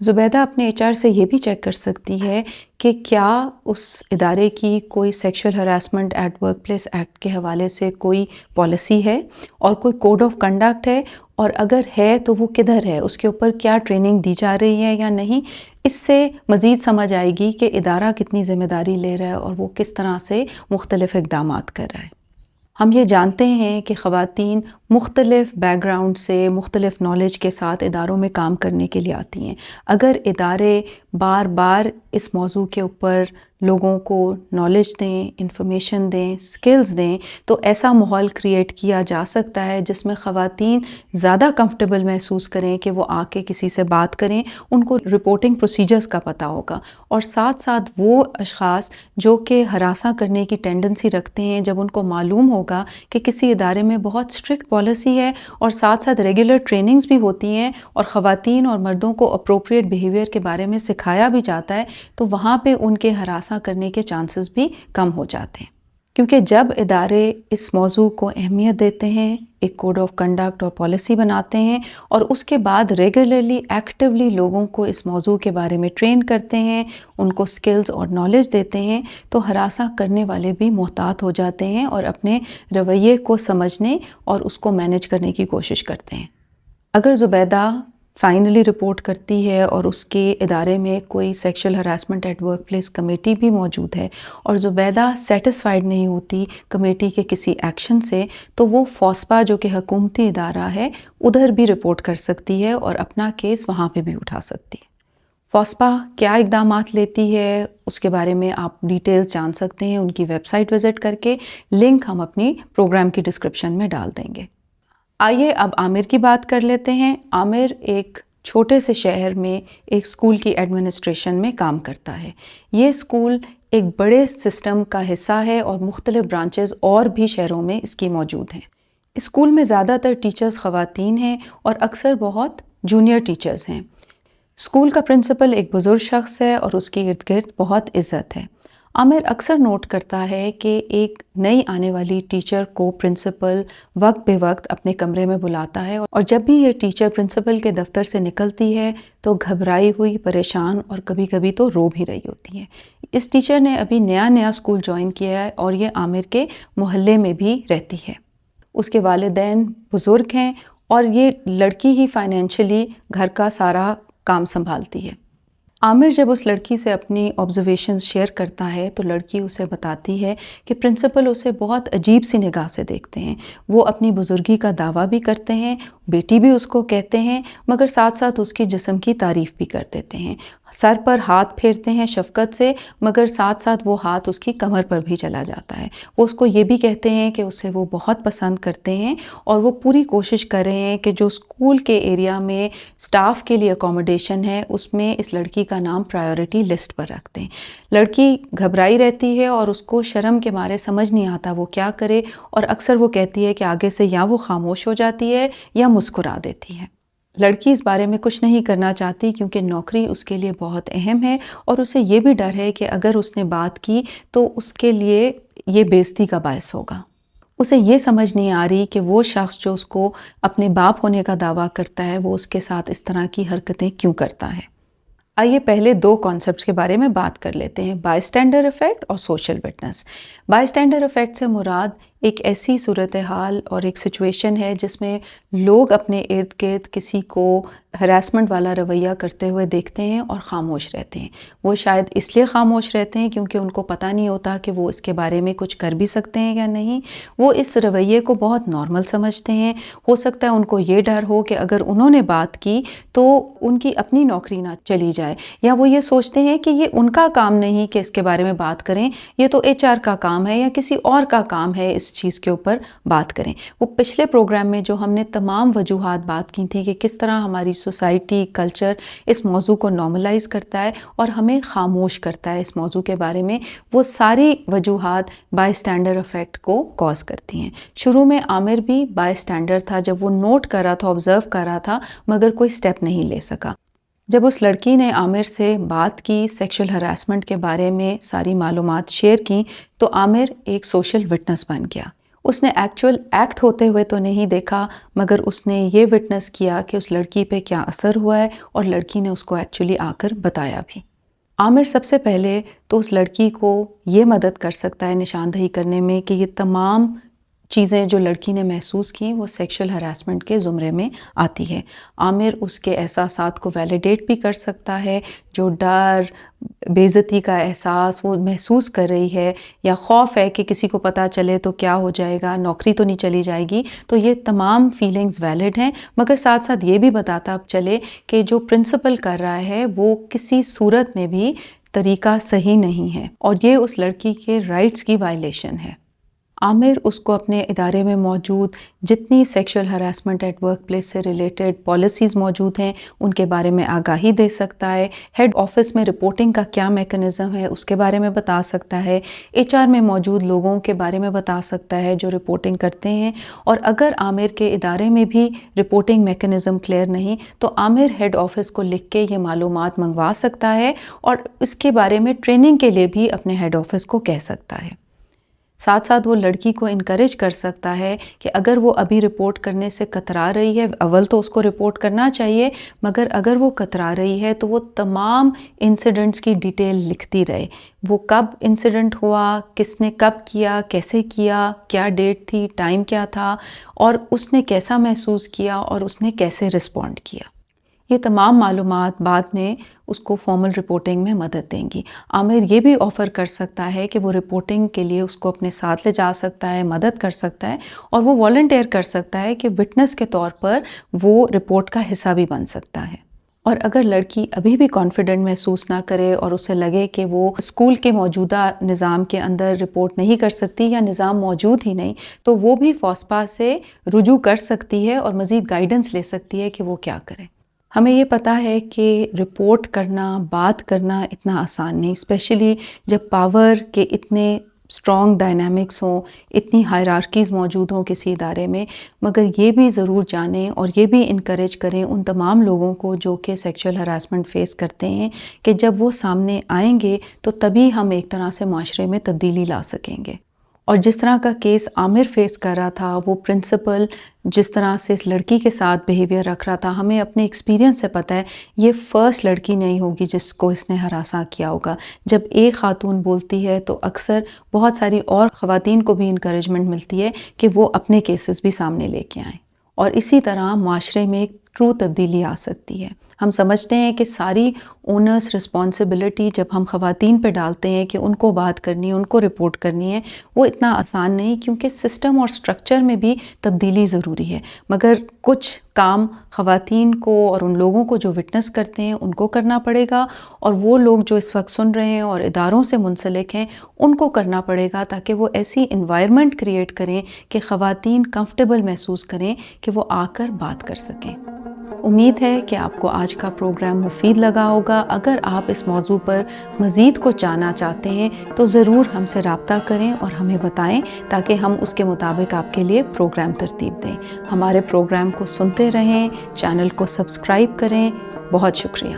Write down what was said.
زبیدہ اپنے HR سے یہ بھی چیک کر سکتی ہے کہ کیا اس ادارے کی کوئی sexual harassment at work place act کے حوالے سے کوئی پالیسی ہے اور کوئی کوڈ آف کنڈکٹ ہے، اور اگر ہے تو وہ کدھر ہے، اس کے اوپر کیا ٹریننگ دی جا رہی ہے یا نہیں۔ اس سے مزید سمجھ آئے گی کہ ادارہ کتنی ذمہ داری لے رہا ہے اور وہ کس طرح سے مختلف اقدامات کر رہا ہے۔ ہم یہ جانتے ہیں کہ خواتین مختلف بیک گراؤنڈ سے، مختلف نالج کے ساتھ اداروں میں کام کرنے کے لیے آتی ہیں۔ اگر ادارے بار بار اس موضوع کے اوپر لوگوں کو نالج دیں، انفارمیشن دیں، سکلز دیں، تو ایسا ماحول کریٹ کیا جا سکتا ہے جس میں خواتین زیادہ کمفرٹیبل محسوس کریں کہ وہ آ کے کسی سے بات کریں، ان کو رپورٹنگ پروسیجرز کا پتہ ہوگا، اور ساتھ ساتھ وہ اشخاص جو کہ ہراساں کرنے کی ٹینڈنسی رکھتے ہیں، جب ان کو معلوم ہوگا کہ کسی ادارے میں بہت اسٹرکٹ پالیسی ہے اور ساتھ ساتھ ریگولر ٹریننگز بھی ہوتی ہیں اور خواتین اور مردوں کو اپروپریٹ بیہیویئر کے بارے میں سکھایا بھی جاتا ہے، تو وہاں پہ ان کے ہراساں کرنے کے چانسز بھی کم ہو جاتے ہیں۔ کیونکہ جب ادارے اس موضوع کو اہمیت دیتے ہیں، ایک کوڈ آف کنڈکٹ اور پالیسی بناتے ہیں، اور اس کے بعد ریگولرلی ایکٹیولی لوگوں کو اس موضوع کے بارے میں ٹرین کرتے ہیں، ان کو سکلز اور نالج دیتے ہیں، تو ہراساں کرنے والے بھی محتاط ہو جاتے ہیں اور اپنے رویے کو سمجھنے اور اس کو مینیج کرنے کی کوشش کرتے ہیں۔ اگر زبیدہ فائنلی رپورٹ کرتی ہے اور اس کے ادارے میں کوئی sexual harassment at work place committee بھی موجود ہے اور زبیدہ سیٹسفائیڈ نہیں ہوتی کمیٹی کے کسی ایکشن سے، تو وہ فوسپا جو کہ حکومتی ادارہ ہے ادھر بھی رپورٹ کر سکتی ہے اور اپنا کیس وہاں پہ بھی اٹھا سکتی ہے۔ فوسپا کیا اقدامات لیتی ہے اس کے بارے میں آپ ڈیٹیلز جان سکتے ہیں ان کی ویب سائٹ وزٹ کر کے، لنک ہم اپنی پروگرام کی ڈسکرپشن میں ڈال دیں گے۔ آئیے اب عامر کی بات کر لیتے ہیں۔ عامر ایک چھوٹے سے شہر میں ایک اسکول کی ایڈمنسٹریشن میں کام کرتا ہے۔ یہ اسکول ایک بڑے سسٹم کا حصہ ہے اور مختلف برانچز اور بھی شہروں میں اس کی موجود ہیں۔ اسکول میں زیادہ تر ٹیچرز خواتین ہیں اور اکثر بہت جونیئر ٹیچرز ہیں۔ اسکول کا پرنسپل ایک بزرگ شخص ہے اور اس کے ارد گرد بہت عزت ہے۔ عامر اکثر نوٹ کرتا ہے کہ ایک نئی آنے والی ٹیچر کو پرنسپل وقت بے وقت اپنے کمرے میں بلاتا ہے، اور جب بھی یہ ٹیچر پرنسپل کے دفتر سے نکلتی ہے تو گھبرائی ہوئی، پریشان اور کبھی کبھی تو رو بھی رہی ہوتی ہے۔ اس ٹیچر نے ابھی نیا اسکول جوائن کیا ہے اور یہ عامر کے محلے میں بھی رہتی ہے۔ اس کے والدین بزرگ ہیں اور یہ لڑکی ہی فائنینشلی گھر کا سارا کام سنبھالتی ہے۔ عامر جب اس لڑکی سے اپنی آبزرویشنز شیئر کرتا ہے تو لڑکی اسے بتاتی ہے کہ پرنسپل اسے بہت عجیب سی نگاہ سے دیکھتے ہیں۔ وہ اپنی بزرگی کا دعویٰ بھی کرتے ہیں، بیٹی بھی اس کو کہتے ہیں، مگر ساتھ ساتھ اس کی جسم کی تعریف بھی کر دیتے ہیں۔ سر پر ہاتھ پھیرتے ہیں شفقت سے، مگر ساتھ ساتھ وہ ہاتھ اس کی کمر پر بھی چلا جاتا ہے۔ وہ اس کو یہ بھی کہتے ہیں کہ اسے وہ بہت پسند کرتے ہیں اور وہ پوری کوشش کر رہے ہیں کہ جو اسکول کے ایریا میں سٹاف کے لیے اکوموڈیشن ہے اس میں اس لڑکی کا نام پرائیورٹی لسٹ پر رکھ دیں۔ لڑکی گھبرائی رہتی ہے اور اس کو شرم کے مارے سمجھ نہیں آتا وہ کیا کرے، اور اکثر وہ کہتی ہے کہ آگے سے یا وہ خاموش ہو جاتی ہے یا مسکرا دیتی ہے۔ لڑکی اس بارے میں کچھ نہیں کرنا چاہتی کیونکہ نوکری اس کے لیے بہت اہم ہے، اور اسے یہ بھی ڈر ہے کہ اگر اس نے بات کی تو اس کے لیے یہ بے عزتی کا باعث ہوگا۔ اسے یہ سمجھ نہیں آ رہی کہ وہ شخص جو اس کو اپنے باپ ہونے کا دعویٰ کرتا ہے وہ اس کے ساتھ اس طرح کی حرکتیں کیوں کرتا ہے۔ آئیے پہلے دو کانسیپٹس کے بارے میں بات کر لیتے ہیں، بائی اسٹینڈر ایفیکٹ اور social witness. Bystander effect سے مراد ایک ایسی صورتحال اور ایک سچویشن ہے جس میں لوگ اپنے ارد گرد کسی کو ہراسمنٹ والا رویہ کرتے ہوئے دیکھتے ہیں اور خاموش رہتے ہیں۔ وہ شاید اس لیے خاموش رہتے ہیں کیونکہ ان کو پتہ نہیں ہوتا کہ وہ اس کے بارے میں کچھ کر بھی سکتے ہیں یا نہیں۔ وہ اس رویے کو بہت نارمل سمجھتے ہیں۔ ہو سکتا ہے ان کو یہ ڈر ہو کہ اگر انہوں نے بات کی تو ان کی اپنی نوکری نہ چلی جائے، یا وہ یہ سوچتے ہیں کہ یہ ان کا کام نہیں کہ اس کے بارے میں بات کریں، یہ تو HR کا کام ہے یا کسی اور کا کام ہے اس چیز کے اوپر بات کریں۔ وہ پچھلے پروگرام میں جو ہم نے تمام وجوہات بات کی تھی کہ کس طرح ہماری سوسائٹی، کلچر اس موضوع کو نارملائز کرتا ہے اور ہمیں خاموش کرتا ہے اس موضوع کے بارے میں، وہ ساری وجوہات بائی اسٹینڈر ایفیکٹ کو کاز کرتی ہیں۔ شروع میں عامر بھی بائی اسٹینڈر تھا، جب وہ نوٹ کر رہا تھا، آبزرو کر رہا تھا، مگر کوئی سٹیپ نہیں لے سکا۔ جب اس لڑکی نے عامر سے بات کی، سیکشل ہراسمنٹ کے بارے میں ساری معلومات شیئر کی، تو عامر ایک سوشل وٹنس بن گیا۔ اس نے ایکچول ایکٹ ہوتے ہوئے تو نہیں دیکھا، مگر اس نے یہ وٹنس کیا کہ اس لڑکی پہ کیا اثر ہوا ہے، اور لڑکی نے اس کو ایکچولی آ کر بتایا بھی۔ عامر سب سے پہلے تو اس لڑکی کو یہ مدد کر سکتا ہے نشاندہی کرنے میں کہ یہ تمام چیزیں جو لڑکی نے محسوس کیں وہ سیکشل ہراسمنٹ کے زمرے میں آتی ہے۔ عامر اس کے احساسات کو ویلیڈیٹ بھی کر سکتا ہے، جو ڈر، بے عزتی کا احساس وہ محسوس کر رہی ہے، یا خوف ہے کہ کسی کو پتہ چلے تو کیا ہو جائے گا، نوکری تو نہیں چلی جائے گی، تو یہ تمام فیلنگز ویلڈ ہیں، مگر ساتھ ساتھ یہ بھی بتاتا چلے کہ جو پرنسپل کر رہا ہے وہ کسی صورت میں بھی طریقہ صحیح نہیں ہے، اور یہ اس لڑکی کے رائٹس کی وائلیشن ہے۔ عامر اس کو اپنے ادارے میں موجود جتنی sexual harassment at work place سے ریلیٹڈ پالیسیز موجود ہیں ان کے بارے میں آگاہی دے سکتا ہے، ہیڈ آفس میں رپورٹنگ کا کیا میکنزم ہے اس کے بارے میں بتا سکتا ہے، ایچ آر میں موجود لوگوں کے بارے میں بتا سکتا ہے جو رپورٹنگ کرتے ہیں، اور اگر عامر کے ادارے میں بھی رپورٹنگ میکنزم کلیئر نہیں تو عامر ہیڈ آفس کو لکھ کے یہ معلومات منگوا سکتا ہے، اور اس کے بارے میں ٹریننگ کے لیے بھی اپنے ہیڈ آفس کو کہہ سکتا ہے۔ ساتھ ساتھ وہ لڑکی کو انکریج کر سکتا ہے کہ اگر وہ ابھی رپورٹ کرنے سے کترا رہی ہے، اول تو اس کو رپورٹ کرنا چاہیے، مگر اگر وہ کترا رہی ہے تو وہ تمام انسیڈنٹس کی ڈیٹیل لکھتی رہے، وہ کب انسیڈنٹ ہوا، کس نے کب کیا، کیسے کیا، کیا ڈیٹ تھی، ٹائم کیا تھا، اور اس نے کیسا محسوس کیا اور اس نے کیسے رسپونڈ کیا۔ یہ تمام معلومات بعد میں اس کو فارمل رپورٹنگ میں مدد دیں گی۔ عامر یہ بھی آفر کر سکتا ہے کہ وہ رپورٹنگ کے لیے اس کو اپنے ساتھ لے جا سکتا ہے، مدد کر سکتا ہے، اور وہ والنٹیئر کر سکتا ہے کہ وٹنس کے طور پر وہ رپورٹ کا حصہ بھی بن سکتا ہے۔ اور اگر لڑکی ابھی بھی کانفیڈنٹ محسوس نہ کرے اور اسے لگے کہ وہ اسکول کے موجودہ نظام کے اندر رپورٹ نہیں کر سکتی یا نظام موجود ہی نہیں، تو وہ بھی فوسپا سے رجوع کر سکتی ہے اور مزید گائیڈنس لے سکتی ہے کہ وہ کیا کرے۔ ہمیں یہ پتہ ہے کہ رپورٹ کرنا، بات کرنا اتنا آسان نہیں، اسپیشلی جب پاور کے اتنے اسٹرانگ ڈائنامکس ہوں، اتنی ہائرارکیز موجود ہوں کسی ادارے میں، مگر یہ بھی ضرور جانیں اور یہ بھی انکریج کریں ان تمام لوگوں کو جو کہ سیکشل ہراسمنٹ فیس کرتے ہیں کہ جب وہ سامنے آئیں گے تو تبھی ہم ایک طرح سے معاشرے میں تبدیلی لا سکیں گے۔ اور جس طرح کا کیس عامر فیس کر رہا تھا، وہ پرنسپل جس طرح سے اس لڑکی کے ساتھ بیہیویئر رکھ رہا تھا، ہمیں اپنے ایکسپیرینس سے پتہ ہے یہ فرسٹ لڑکی نہیں ہوگی جس کو اس نے ہراساں کیا ہوگا۔ جب ایک خاتون بولتی ہے تو اکثر بہت ساری اور خواتین کو بھی انکریجمنٹ ملتی ہے کہ وہ اپنے کیسز بھی سامنے لے کے آئیں، اور اسی طرح معاشرے میں ایک ٹرو تبدیلی آ سکتی ہے۔ ہم سمجھتے ہیں کہ ساری اونرس رسپانسبلٹی جب ہم خواتین پہ ڈالتے ہیں کہ ان کو بات کرنی ہے، ان کو رپورٹ کرنی ہے، وہ اتنا آسان نہیں، کیونکہ سسٹم اور سٹرکچر میں بھی تبدیلی ضروری ہے، مگر کچھ کام خواتین کو اور ان لوگوں کو جو وٹنس کرتے ہیں ان کو کرنا پڑے گا، اور وہ لوگ جو اس وقت سن رہے ہیں اور اداروں سے منسلک ہیں ان کو کرنا پڑے گا، تاکہ وہ ایسی انوائرمنٹ کریٹ کریں کہ خواتین کمفرٹیبل محسوس کریں کہ وہ آ کر بات کر سکیں۔ امید ہے کہ آپ کو آج کا پروگرام مفید لگا ہوگا۔ اگر آپ اس موضوع پر مزید کچھ جاننا چاہتے ہیں تو ضرور ہم سے رابطہ کریں اور ہمیں بتائیں، تاکہ ہم اس کے مطابق آپ کے لیے پروگرام ترتیب دیں۔ ہمارے پروگرام کو سنتے رہیں، چینل کو سبسکرائب کریں۔ بہت شکریہ۔